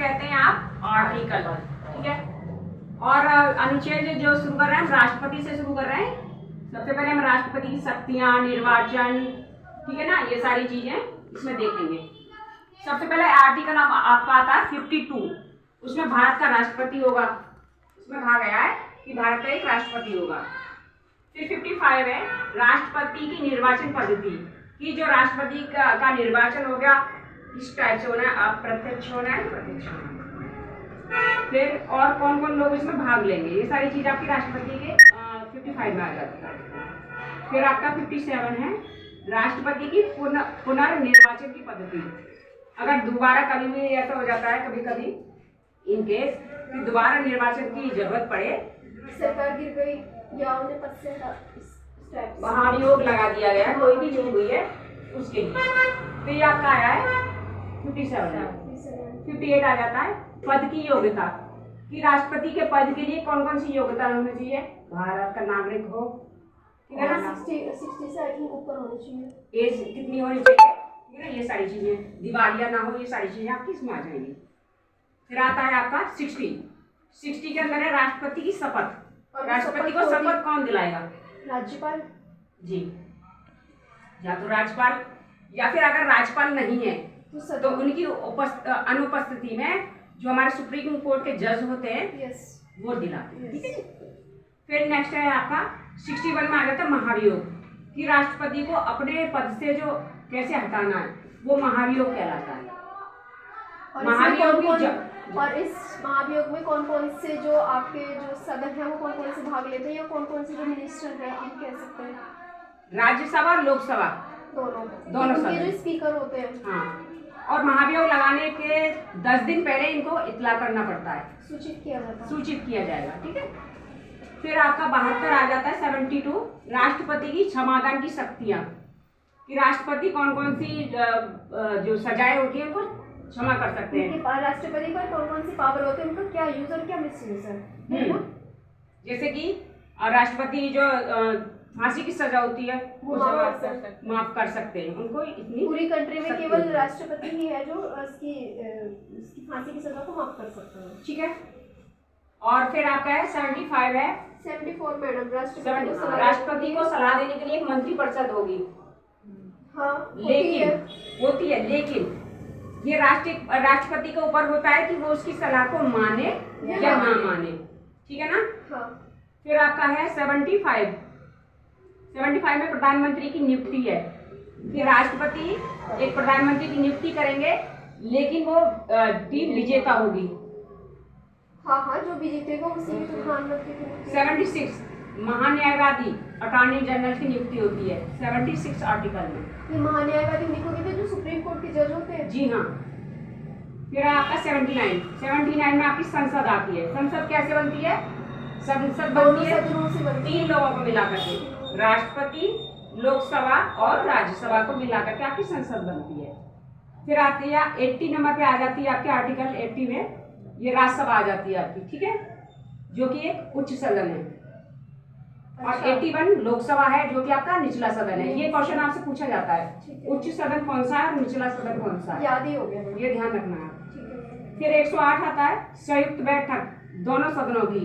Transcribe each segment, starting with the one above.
कहते हैं आप आर्टिकल, ठीक है। और अनुच्छेद जो शुरू कर रहे हैं हम राष्ट्रपति से शुरू कर रहे हैं। सबसे पहले हम राष्ट्रपति की शक्तियां, निर्वाचन, ठीक है ना, ये सारी चीजें इसमें देखेंगे। सबसे पहले आर्टिकल आपका आता है 52, उसमें भारत का राष्ट्रपति होगा, उसमें कहा गया है कि भारत का एक राष्ट्रपति होगा। फिर 55 है राष्ट्रपति की निर्वाचन पद्धति, कि जो राष्ट्रपति का निर्वाचन हो गया इस टाइप से होना है, अप्रत्यक्ष होना है, प्रत्यक्ष होना है। फिर और कौन कौन लोग इसमें भाग लेंगे, ये सारी चीज आपकी राष्ट्रपति के 55 में आ जाती है। फिर आपका 57 है राष्ट्रपति की पुनर्निर्वाचन की पद्धति। अगर दोबारा कभी भी ऐसा हो जाता है, कभी कभी इन केस दोबारा निर्वाचन की जरूरत पड़े, सरकार गिर गई या उन्हें पद से महाभियोग लगा दिया गया, कोई भी चीज हुई है उसके लिए, तो ये आपका आया है 57। 58 आ जाता है पद की योग्यता, कि राष्ट्रपति के पद के लिए कौन कौन सी योग्यता होनी चाहिए, भारत का नागरिक हो, ठीक है ना, 60 से आई थिंक ऊपर होनी चाहिए, एज कितनी होनी चाहिए, ठीक है ना, ये सारी चीजें, दिवालिया ना हो, ये सारी चीजें आपकी इसमें आ जाएंगी। फिर आता है आपका 60 के अंदर है राष्ट्रपति की शपथ। राष्ट्रपति को शपथ कौन दिलाएगा, राज्यपाल जी, या तो राज्यपाल, या फिर अगर राज्यपाल नहीं है तो उनकी अनुपस्थिति में जो हमारे सुप्रीम कोर्ट के जज होते हैं वो दिलाते हैं, ठीक है। फिर नेक्स्ट है आपका 61 में आ जाता है महाभियोग, कि राष्ट्रपति को अपने पद से जो कैसे हटाना है वो महाभियोग कहलाता है। और इस महाभियोग में कौन कौन से जो आपके जो सदन है वो कौन कौन से भाग लेते हैं, या कौन कौन से जो मिनिस्टर है हम कह सकते हैं, राज्यसभा और लोकसभा दोनों सदन जो स्पीकर होते हैं, हाँ। और महाभियोग लगाने के 10 दिन पहले इनको इत्तला करना पड़ता है, सूचित किया जाएगा, ठीक है। फिर आपका 72 आ जाता है 72 राष्ट्रपति की क्षमादान की शक्तियां, कि राष्ट्रपति कौन कौन सी जो सजाएं होती है उनको क्षमा कर सकते हैं, राष्ट्रपति पर कौन कौन सी पावर होते हैं, उनका क्या यूज और क्या मिसयूज है। जैसे कि राष्ट्रपति जो फांसी की सजा होती है वो माफ कर सकते हैं, उनको इतनी पूरी कंट्री में केवल राष्ट्रपति ही है जो उसकी फांसी की सजा को माफ कर सकता है, ठीक है। और फिर आपका है 75 है 74 मैडम राष्ट्रपति को सलाह देने के लिए एक मंत्री परिषद होगी, हाँ, होती है, लेकिन ये राष्ट्रपति के ऊपर होता है कि वो उसकी सलाह को माने या ना माने, ठीक है ना, हाँ। फिर आपका है 75 में प्रधानमंत्री की नियुक्ति है, कि राष्ट्रपति एक प्रधानमंत्री की नियुक्ति करेंगे, लेकिन वो टीम विजेता होगी, हाँ, जो भी जीतेगा उसी की प्रधानमंत्री की। 76 महान्यायवादी अटॉर्नी जनरल की नियुक्ति होती है 76 आर्टिकल में। ये महान्यायवादी नियुक्त थे जो सुप्रीम कोर्ट के जज होते हैं, जी हाँ। फिर आपका 79 में आपकी संसद आती है। संसद कैसे बनती है, संसद बनती है 3 लोगों को मिलाकर के, राष्ट्रपति, लोकसभा और राज्यसभा को मिलाकर के आपकी संसद बनती है। फिर आती है 80 नंबर पे आ जाती है आपके आर्टिकल 80 में ये राज्यसभा आ जाती है आपकी, ठीक है, जो कि एक उच्च सदन है। और 81 लोकसभा है जो कि आपका निचला सदन है। ये क्वेश्चन आपसे पूछा जाता है, उच्च सदन कौन सा है और निचला सदन कौन सा है, याद ही हो गया, ये ध्यान रखना है। फिर 108 आता है संयुक्त बैठक दोनों सदनों की,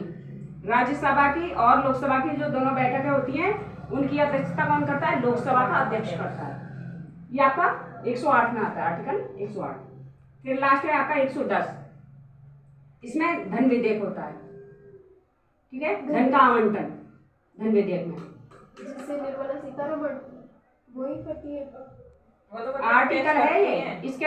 राज्यसभा की और लोकसभा की जो दोनों बैठकें होती हैं उनकी अध्यक्षता कौन करता है, लोकसभा का अध्यक्ष करता है। ये आपका 108 में आता है आर्टिकल 108। फिर लास्ट में आपका 110, इसमें धन विधेयक होता है, ठीक है, धन का आवंटन धन विधेयक में, जिससे निर्मला सीतारमण वही करती है, आर्टिकल है ये, इसके